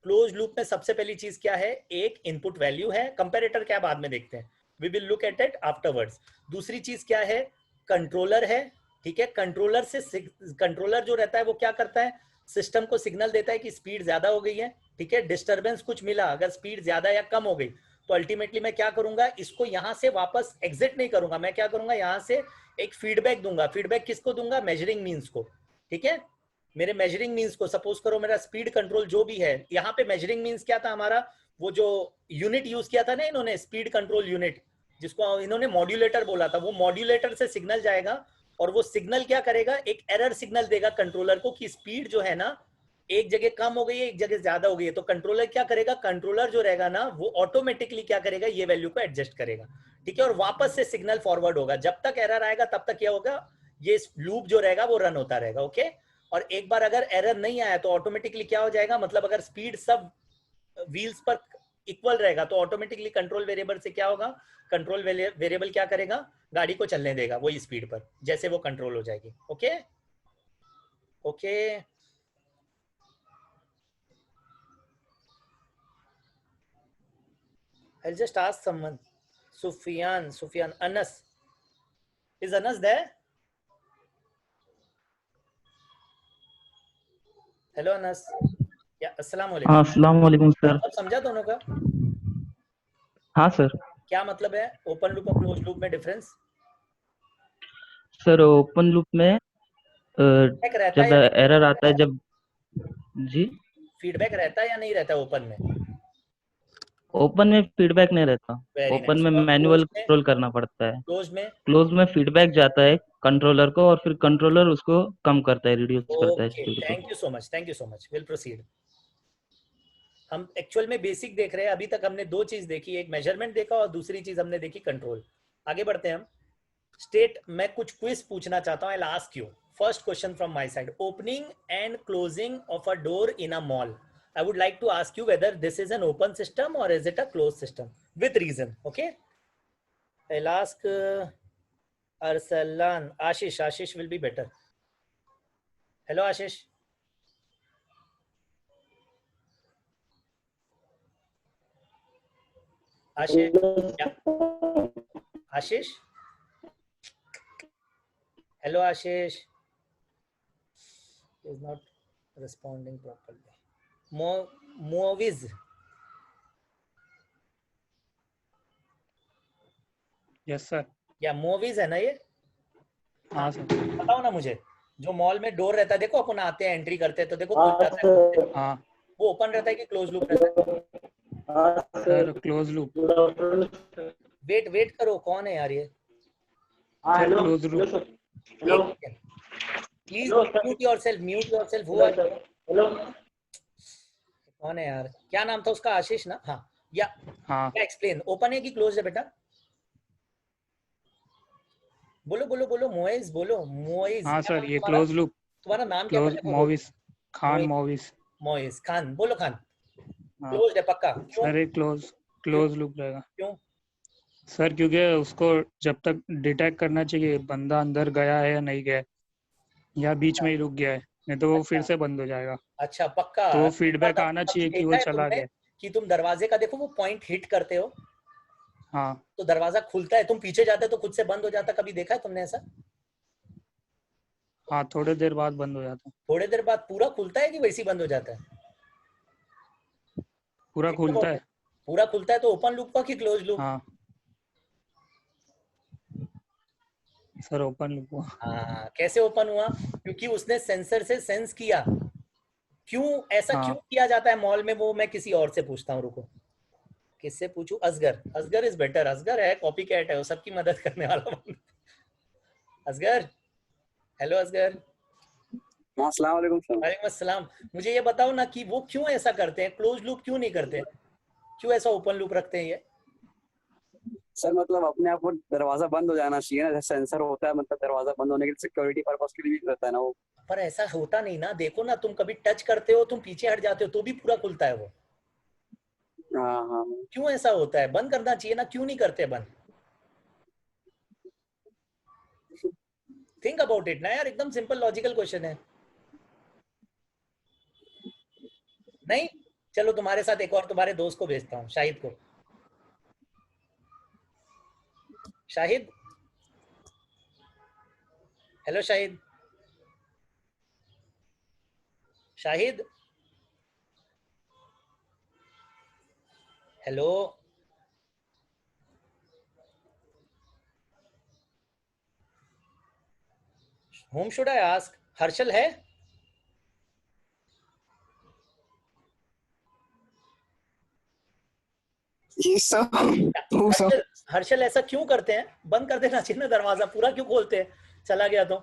Closed loop में सबसे पहली चीज क्या है? एक input value है. Comparator क्या बाद में देखते हैं. We will look at it afterwards. दूसरी चीज क्या है? Controller है. ठीक है. कंट्रोलर से कंट्रोलर जो रहता है वो क्या करता है? सिस्टम को सिग्नल देता है कि स्पीड ज्यादा हो गई है. ठीक है. डिस्टर्बेंस कुछ मिला, अगर स्पीड ज्यादा या कम हो गई तो अल्टीमेटली मैं क्या करूंगा? इसको यहां से वापस एग्जिट नहीं करूंगा. मैं क्या करूंगा? यहां से एक फीडबैक दूंगा. फीडबैक किसको दूंगा? मेजरिंग मींस को. ठीक है. मेरे मेजरिंग मींस को, सपोज करो मेरा स्पीड कंट्रोल जो भी है, यहाँ पे मेजरिंग मींस क्या था हमारा? वो जो यूनिट यूज किया था ना इन्होंने, स्पीड कंट्रोल यूनिट, जिसको इन्होंने मॉड्यूलेटर बोला था, वो मॉड्यूलेटर से सिग्नल जाएगा और वो सिग्नल क्या करेगा? एक एरर सिग्नल देगा कंट्रोलर को कि स्पीड जो है ना एक जगह कम हो गई है, एक जगह ज्यादा हो गई है. तो कंट्रोलर क्या करेगा? कंट्रोलर जो रहेगा ना वो ऑटोमेटिकली क्या करेगा? ये वैल्यू को एडजस्ट करेगा. ठीक है. और वापस से सिग्नल फॉरवर्ड होगा. जब तक एरर आएगा तब तक क्या होगा? ये लूप जो रहेगा वो रन होता रहेगा. ओके. और एक बार अगर एरर नहीं आया तो ऑटोमेटिकली क्या हो जाएगा? मतलब अगर स्पीड सब व्हील्स पर इक्वल रहेगा तो ऑटोमेटिकली कंट्रोल वेरिएबल से क्या होगा? कंट्रोल वेरिएबल क्या करेगा? गाड़ी को चलने देगा वही स्पीड पर, जैसे वो कंट्रोल हो जाएगी. Okay. Okay. I'll just ask someone. Sufyan, Anas. Is Anas there? Hello Anas. Yeah, अस्सलाम वालेकुम. हाँ, अस्सलाम वालेकुम सर. अब समझा दोनों का? हाँ सर. क्या मतलब है ओपन लूप और क्लोज लूप में डिफरेंस? सर ओपन लूप में जब एरर आता है, जब जी फीडबैक रहता है या नहीं रहता ओपन में? ओपन में फीडबैक नहीं रहता. ओपन में मैनुअल कंट्रोल करना पड़ता है. क्लोज में फीडबैक जाता है कंट्रोलर को और फिर कंट्रोलर उसको कम करता है, रिड्यूस करता है स्पीड को. Thank you so much. Will proceed. हम एक्चुअल में बेसिक देख रहे हैं. अभी तक हमने दो चीज देखी, एक मेजरमेंट देखा और दूसरी चीज हमने देखी कंट्रोल. आगे बढ़ते हैं हम. स्टेट, मैं कुछ क्विज पूछना चाहता हूं. आई will ask you. First question from my side. Opening and closing of a door in a mall. I would like to ask you whether this is an open system or is it a closed system with reason. Okay. I'll ask Arsalan. Ashish will be better. Hello, Ashish. Ashish. Yeah. Ashish. Hello, Ashish. He is not responding properly. Movies. Yes sir. या movies है ना ये? हाँ sir. बताओ ना मुझे. जो mall में डोर रहता है, देखो अपन आते हैं एंट्री करते हैं तो देखो खुल जाता है. हाँ. वो ओपन रहता है कि क्लोज लूप रहता है? Sir close loop. वेट करो, कौन है यार ये? Close loop. Please mute yourself. हुआ हेलो, कौन है यार? क्या नाम था उसका? आशीष ना? हाँ. या हाँ. एक्सप्लेन. ओपन है कि क्लोज है बेटा? बोलो मोइज. बोलो मोइज. हाँ सर, ये क्लोज लूप. तुम्हारा नाम क्या है? मोविस खान. मोइज खान. बोलो खान. हाँ. क्लोज है पक्का? सर ये क्लोज लूप रहेगा. क्यों सर? क्योंकि उसको जब तक डिटेक्ट करना चाहिए बंदा अंदर गया है या नहीं गया, या बीच में ही रुक गया है, नहीं तो वो फिर से बंद हो जाएगा. अच्छा पक्का. तो फीडबैक आना चाहिए कि वो चला गया. कि तुम दरवाजे का देखो वो पॉइंट हिट करते हो. हाँ. तो दरवाजा खुलता है, तुम पीछे जाते हो तो खुद से बंद हो जाता. कभी देखा है तुमने ऐसा? हाँ, थोड़ी देर बाद बंद हो जाता है. थोड़ी देर बाद पूरा खुलता है कि वैसे ही बंद हो जाता है? पूरा खुलता है. पूरा खुलता है. तो ओपन लूप का कि क्लोज लूप? हाँ सर, ओपन लूप हुआ. हाँ. कैसे ओपन हुआ? क्योंकि उसने सेंसर से सेंस किया. क्यों ऐसा हाँ. क्यों किया जाता है मॉल में? वो मैं किसी और से पूछता हूँ. रुको, किससे पूछूं? Asghar is better. असगर है कॉपी कैट है, वो सबकी मदद करने वाला. असगर. हेलो असगर. अस्सलाम वालेकुम सर. वालेकुम अस्सलाम. मुझे ये बताओ ना कि वो क्यों ऐसा करते हैं? क्लोज लूप क्यों नहीं करते? क्यों ऐसा ओपन लूप रखते हैं ये? सर मतलब अपने आप वो दरवाजा बंद हो जाना चाहिए ना, जैसे सेंसर होता है, मतलब दरवाजा बंद होने के लिए सिक्योरिटी पर्पस के लिए भी रहता है ना वो. पर ऐसा होता नहीं ना. देखो ना, तुम कभी टच करते हो, तुम पीछे हट जाते हो तो भी पूरा खुलता है वो. हाँ. क्यों ऐसा होता है? बंद करना चाहिए ना. क्यों नहीं करते बंद? थिंक अबाउट इट ना यार. एकदम सिंपल लॉजिकल क्वेश्चन है. नहीं, चलो तुम्हारे साथ एक और तुम्हारे दोस्त को भेजता हूँ, शाहिद को. Shahid. Hello Shahid. Shahid. Hello. Whom should I ask? Harshal है? हर्षल ऐसा क्यों करते हैं? बंद कर देना चाहिए ना दरवाजा. पूरा क्यों खोलते हैं? चला गया तो.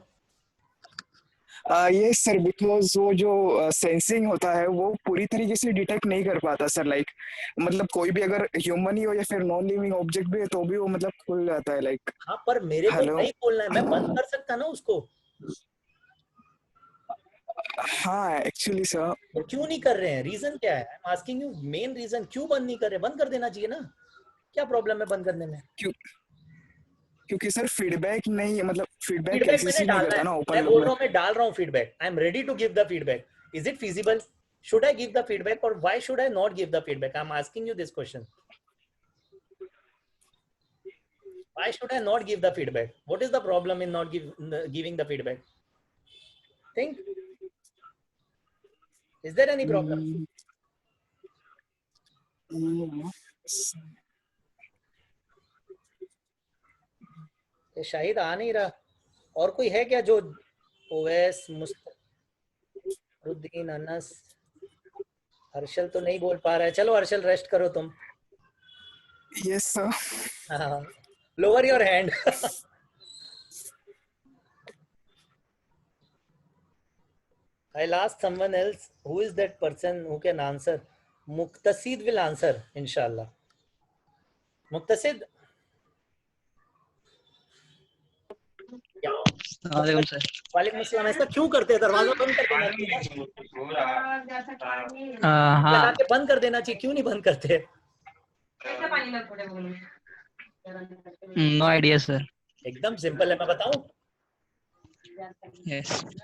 ये सर बिकॉज वो जो सेंसिंग होता है वो पूरी तरीके से डिटेक्ट नहीं कर पाता सर. लाइक मतलब कोई भी अगर ह्यूमन ही हो या फिर नॉन लिविंग ऑब्जेक्ट भी है तो भी वो मतलब खुल जाता है. लाइक हाँ, पर मेरे को नहीं खोलना है. मैं बंद कर सकता ना उसको. हाँ एक्चुअली सर. तो क्यों नहीं कर रहे हैं? रीजन क्या है? I am asking you. Main reason क्यों बंद नहीं कर रहे? बंद कर देना चाहिए ना. क्या प्रॉब्लम है बंद करने में? क्योंकि सर फीडबैक नहीं, मतलब फीडबैक कैसे नहीं करता ना ओपन. मैं बोल रहा हूँ, मैं डाल रहा हूँ feedback. I am ready to give the feedback. Is it feasible? Should I give the feedback और why should I not give the feedback? I am asking you this question. Why should I not give the feedback? What is the problem in not giving the feedback? Think. Is there any problem? ये शाहिद आ नहीं रहा. और कोई है क्या जो? Owais, मुस्तरुद्दीन, Anas. Harshal तो नहीं बोल पा रहा है. चलो हर्षल, रेस्ट करो तुम. Yes sir. हाँ. Lower your hand. I'll ask someone else. Who is that person who can answer? Muqtasid will answer, inshallah. Muqtasid. वालेकुम अस्सलाम. ऐसा क्यों करते हैं? दरवाजा बंद कर देना चाहिए. हाँ. बंद कर देना चाहिए. क्यों नहीं बंद करते? No idea, sir. एकदम सिंपल है, मैं बताऊं?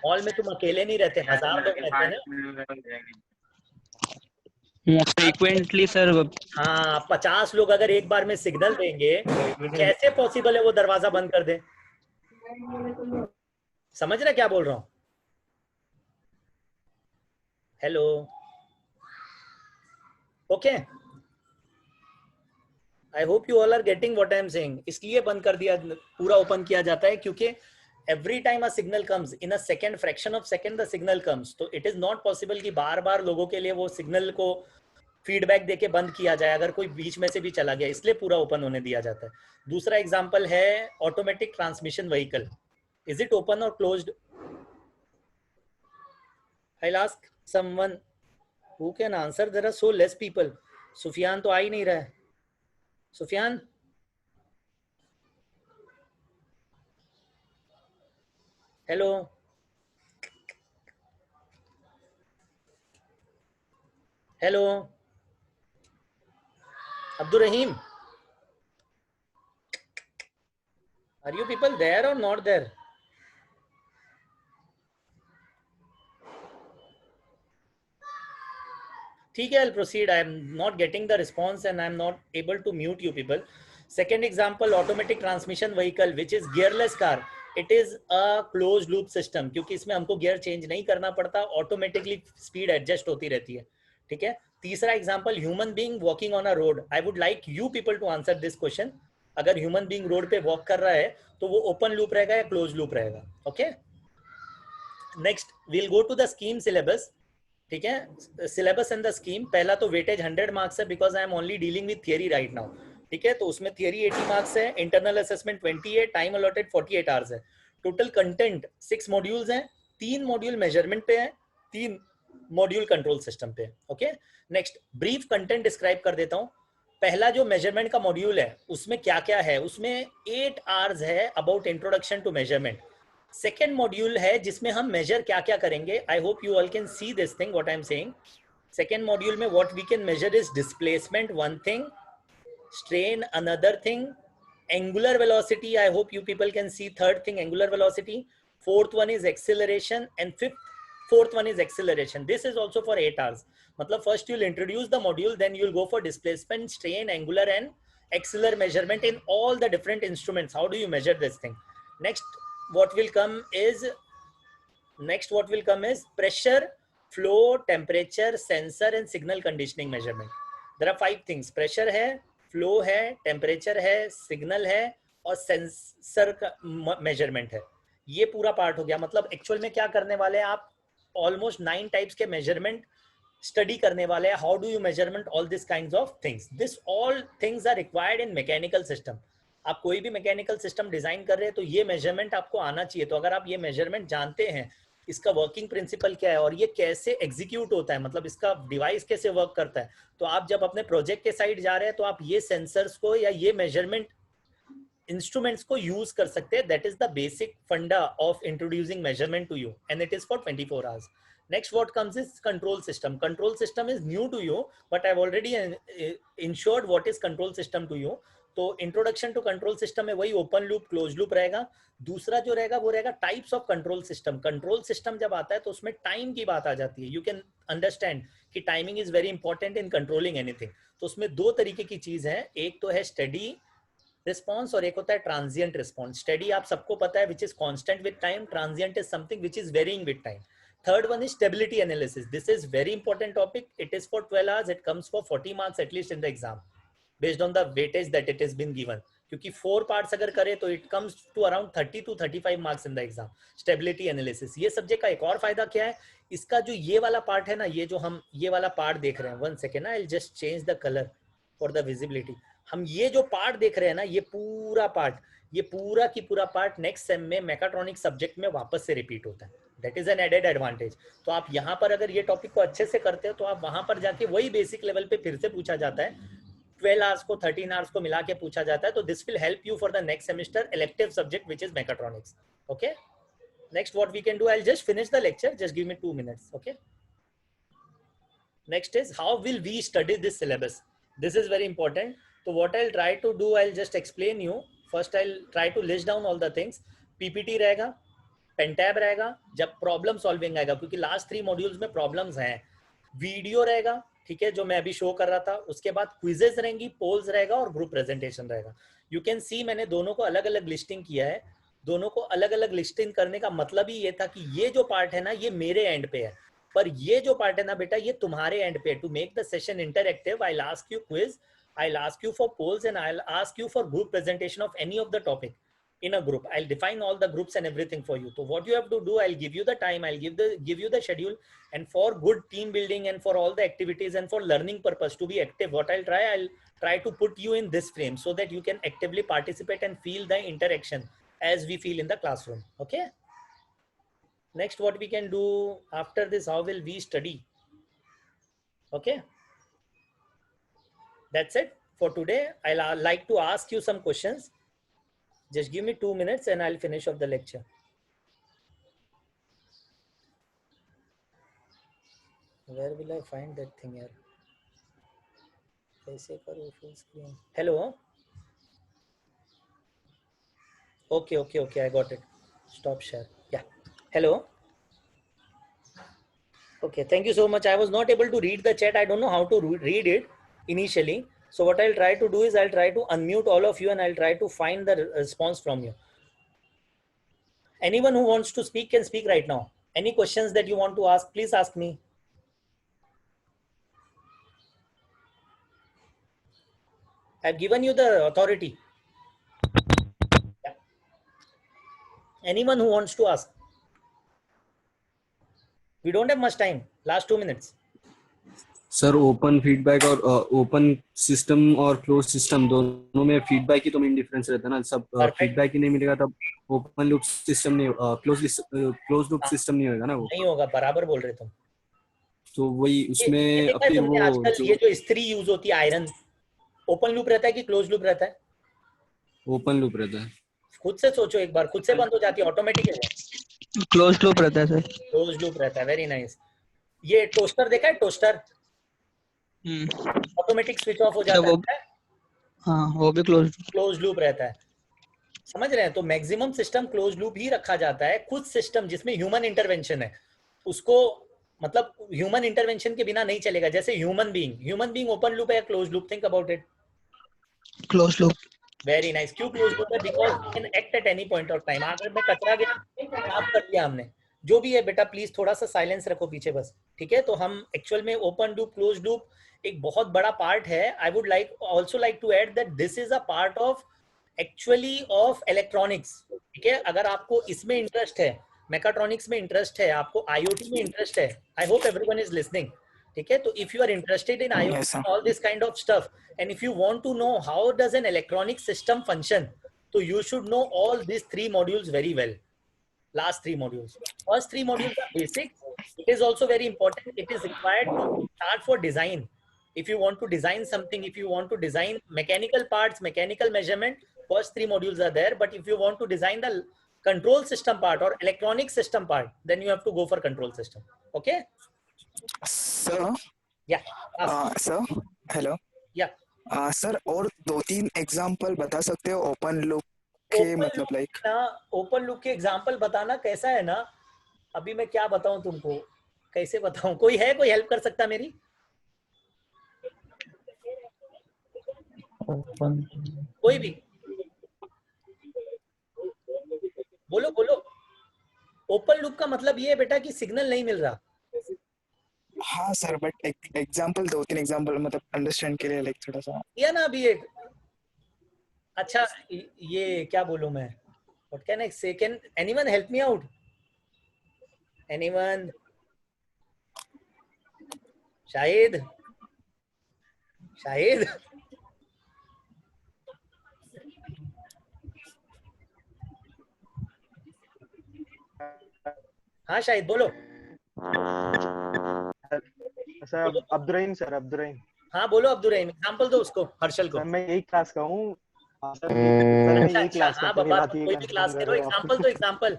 मॉल में तुम अकेले नहीं रहते, 1000 लोग रहते हैं ना। Frequently sir. हाँ, 50 लोग अगर एक बार में सिग्नल देंगे, कैसे पॉसिबल है वो दरवाजा बंद कर दे? समझ रहे क्या बोल रहा हूँ? Hello, okay, I hope you all are getting what I am saying. इसलिए बंद कर दिया, पूरा ओपन किया जाता है, क्योंकि every time a signal comes in a second, fraction of second the signal comes, तो it is not possible कि बार बार लोगों के लिए वो सिग्नल को फीडबैक देके बंद किया जाए अगर कोई बीच में से भी चला गया, इसलिए पूरा ओपन होने दिया जाता है। दूसरा एग्जांपल है automatic transmission vehicle. Is it open और closed? I'll ask someone who can answer. There are so less people. Sufiyan तो आ ही नहीं रहा है। Sufiyan, hello, hello, Abdul Rahim, are you people there or not there? ठीक है, I'll proceed. I am not getting the response and I am not able to mute you people. Second example, automatic transmission vehicle which is gearless car. It is a closed loop system, क्योंकि इसमें हमको gear change नहीं करना पड़ता, automatically speed adjust होती रहती है। ठीक है। तीसरा example, human being walking on a road. I would like you people to answer this question. अगर ह्यूमन बीइंग रोड पे वॉक कर रहा है तो वो ओपन लूप रहेगा या क्लोज लूप रहेगा? Okay, next we'll go to the scheme syllabus. ठीक है, सिलेबस एंड द स्कीम। पहला तो वेटेज 100 मार्क्स है, because I am only dealing with theory right now. ठीक है, तो उसमें थियरी 80 मार्क्स है, इंटरनल असेसमेंट 20 है, टाइम अलॉटेड 48 आवर्स है। टोटल कंटेंट 6 मॉड्यूल्स हैं, 3 मॉड्यूल मेजरमेंट पे है, 3 मॉड्यूल कंट्रोल सिस्टम पे। Okay, next brief content describe कर देता हूं। पहला जो मेजरमेंट का मॉड्यूल है उसमें क्या क्या है, उसमें 8 आवर्स है about introduction to measurement. Second module है जिसमें हम मेजर क्या क्या करेंगे। I hope you all can see this thing what I am saying. Second module में what we can measure is displacement one thing, strain another thing, angular velocity. I hope you people can see third thing, angular velocity. Fourth one is acceleration and fourth one is acceleration. This is also for 8 hours. मतलब first you'll introduce the module, then you'll go for displacement, strain, angular and acceler measurement in all the different instruments. How do you measure this thing? Next what will come is pressure, flow, temperature, sensor and signal conditioning measurement. There are 5 things. Pressure है, flow है, temperature है, signal है और sensor का measurement है। ये पूरा part हो गया। मतलब एक्चुअल में क्या करने वाले हैं आप, ऑलमोस्ट 9 टाइप्स के मेजरमेंट स्टडी करने वाले हैं। How do you measurement all this kinds of things. This all things are required in mechanical system. आप कोई भी मैकेनिकल सिस्टम डिजाइन कर रहे हैं तो ये मेजरमेंट आपको आना चाहिए। तो अगर आप ये मेजरमेंट जानते हैं, इसका वर्किंग प्रिंसिपल क्या है और ये कैसे एग्जीक्यूट होता है, मतलब इसका डिवाइस कैसे वर्क करता है, तो आप जब अपने प्रोजेक्ट के साइड जा रहे हैं तो आप ये सेंसर्स को या ये मेजरमेंट इंस्ट्रूमेंट्स को यूज कर सकते हैं। That is the basic funda of introducing measurement to you and it is for 24 hours. Next what comes is control system. Control system is new to you, but I've already ensured what is control system to you. तो introduction to control system में वही open loop close loop रहेगा। दूसरा जो रहेगा वो रहेगा types of control system. Control system जब आता है तो उसमें टाइम की बात आ जाती है। यू कैन अंडरस्टैंड कि timing is very important in controlling anything. तो उसमें 2 तरीके की चीज है, एक तो है स्टेडी रिस्पॉन्स और एक होता है ट्रांजिएंट रिस्पॉन्स। स्टेडी आप सबको पता है which is constant with time, transient is something which is varying with time. Third one is stability analysis. This is very important topic. It is for 12 hours. It comes for 40 marks at least in the exam based on the weightage that it has been given. क्योंकि 4 parts अगर करें तो it comes to around 30 to 35 marks in the exam. Stability analysis. ये subject का एक और फायदा क्या है, इसका जो ये वाला पार्ट है ना, ये जो हम ये वाला पार्ट देख रहे हैं, 1 second ना, I'll just change the color for the visibility. हम ये जो पार्ट देख रहे हैं ना, ये पूरा पार्ट, ये पूरा की पूरा पार्ट नेक्स्ट सेम में मैकाट्रॉनिक सब्जेक्ट में वापस से रिपीट होता है। That is an added advantage. तो आप यहाँ पर अगर ये टॉपिक को अच्छे से करते हो तो आप वहां पर जाके वही बेसिक लेवल पे फिर से पूछा जाता है। 12 आवर्स को 13 आवर्स को मिला के पूछा जाता है। तो this will help you for the next semester elective subject which is mechatronics. Okay, next what we can do, I will just finish the lecture, just give me 2 minutes. Okay, next is how will we study this syllabus. This is very important. तो what I will try to do, I will just explain you First I'll try to list down all the things. PPT रहेगा, पेंटैब रहेगा, जब problem solving आएगा, क्योंकि last 3 modules में problems हैं. Video रहेगा, ठीक है, जो मैं अभी शो कर रहा था. उसके बाद क्विजेस रहेंगी, पोल्स रहेगा और ग्रुप प्रेजेंटेशन रहेगा. यू कैन सी मैंने दोनों को अलग अलग लिस्टिंग किया है. दोनों को अलग अलग लिस्टिंग करने का मतलब ही ये था कि ये जो पार्ट है ना, ये मेरे एंड पे है, पर ये जो पार्ट है ना बेटा, ये तुम्हारे एंड पे है. To make the session interactive, I will ask you quiz, I'll ask you for polls, and I'll ask you for group presentation of any of the topic in a group. I'll define all the groups and everything for you. So what you have to do, I'll give you the time, I'll give you the schedule, and for good team building and for all the activities and for learning purpose to be active, what I'll try to put you in this frame so that you can actively participate and feel the interaction as we feel in the classroom. Okay. Next, what we can do after this, how will we study? Okay. That's it for today. I'll like to ask you some questions. Just give me 2 minutes and I'll finish off the lecture. Where will I find that thing here? कैसे करूँ full screen? Hello. Okay. I got it. Stop share. Yeah. Hello. Okay. Thank you so much. I was not able to read the chat. I don't know how to read it initially. So what I'll try to do is I'll try to unmute all of you and I'll try to find the response from you. Anyone who wants to speak can speak right now. Any questions that you want to ask, please ask me. I've given you the authority. Yeah. Anyone who wants to ask. We don't have much time. Last 2 minutes. Sir open feedback और open system और close system दोनों में feedback ही तो main difference रहता है ना. सब feedback ही नहीं मिलेगा तब ओपन लूप सिस्टम नहीं, क्लोज लूप सिस्टम नहीं होगा ना. वो नहीं होगा, बराबर बोल रहे तुम. तो वही उसमें अपने वो आजकल ये जो इस्त्री यूज होती है, आयरन, ओपन लूप रहता है कि क्लोज लूप रहता है? ओपन लूप रहता है. खुद से सोचो एक बार, खुद से बंद हो जाती है ऑटोमेटिक है. क्लोज लूप रहता है सर. क्लोज लूप रहता है. Very nice. ये टोस्टर देखा है? टोस्टर ऑटोमेटिक स्विच ऑफ हो जाता है. हाँ, वो भी क्लोज लूप रहता है. समझ रहे हैं? तो मैक्सिमम सिस्टम क्लोज लूप ही रखा जाता है. कुछ सिस्टम जिसमें ह्यूमन इंटरवेंशन है, उसको मतलब ह्यूमन इंटरवेंशन के बिना नहीं चलेगा. जैसे ह्यूमन बीइंग ओपन लूप है या close loop? Think about it. Close loop. Very nice. क्यों क्लोज लूप है? Because you can act at any point of time. अगर मैं कचरा गया, साफ कर दिया हमने, जो भी है बेटा प्लीज थोड़ा सा साइलेंस रखो पीछे बस, ठीक है? तो हम एक्चुअल में ओपन लूप क्लोज लूप एक बहुत बड़ा पार्ट है. I would also like to add that this is a part of actually of electronics. ठीक है? अगर आपको इसमें इंटरेस्ट है, मेकाट्रॉनिक्स में इंटरेस्ट है, आपको IoT में इंटरेस्ट है, I hope everyone is listening. ठीक है? तो if you are interested in IoT, all this kind of stuff, and if you want to know how does an electronic system function, तो you should know all these 3 modules very well. Last 3 modules. First 3 modules are basic. It is also very important. It is required to start for design. If you want to design something, if you want to design mechanical parts, mechanical measurement, first 3 modules are there. But if you want to design the control system part or electronic system part, then you have to go for control system. Okay? Sir? Yeah. Sir? Hello? Yeah. Sir, और 2-3 example बता सकते हो open loop के? मतलब like open loop के example बताना कैसा है ना, अभी मैं क्या बताऊं तुमको, कैसे बताऊं? कोई हेल्प कर सकता मेरी? कोई भी बोलो. ओपन लूप का मतलब ये है बेटा कि सिग्नल नहीं मिल रहा. हाँ सर, बट एग्जांपल 2-3 एग्जांपल मतलब अंडरस्टैंड के लिए लाइक थोड़ा सा या ना अभी एक. अच्छा ये क्या बोलूं मैं? व्हाट कैन आई से? Can anyone help me out? Anyone? Shahid? हाँ शाहिद बोलो. Sir Abdur Rahim sir. हाँ बोलो अब्दुर्रहीम. एग्जांपल दो उसको, हर्षल को. सर मैं यही क्लास का हूँ. सर मैं यही क्लास का हूँ. कोई भी क्लास करो. एग्जांपल दो. Example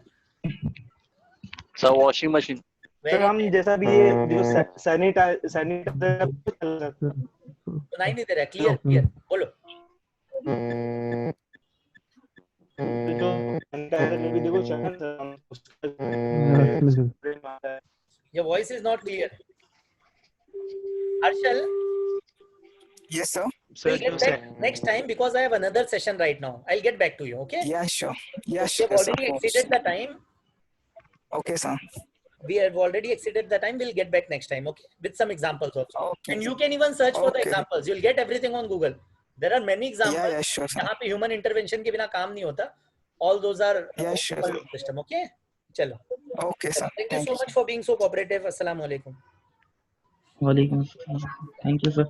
sir washing machine. Sir हम जैसा भी ये जो सैनिटाइजर सुनाई नहीं दे रहा. क्लियर बोलो. को चाहिए sir Your voice is not clear. Arshal, Yes, sir. we'll get back next time because I have another session right now. I'll get back to you, okay? Yeah, sure. Yeah, We sure. have sir, already of course. exceeded the time. Okay, sir. We have already exceeded the time. We'll get back next time, okay? With some examples also. Okay. And you can even search for the Okay. examples. You'll get everything on Google. There are many examples. Yeah, sure, sir. जहाँ पे human intervention के बिना काम नहीं होता. All those are Yeah, sure, open sir. loop system, okay? चलो. Okay, sir. Thank you so much for being so cooperative. Assalamu alaikum. Walaikum assalam. Thank you, sir.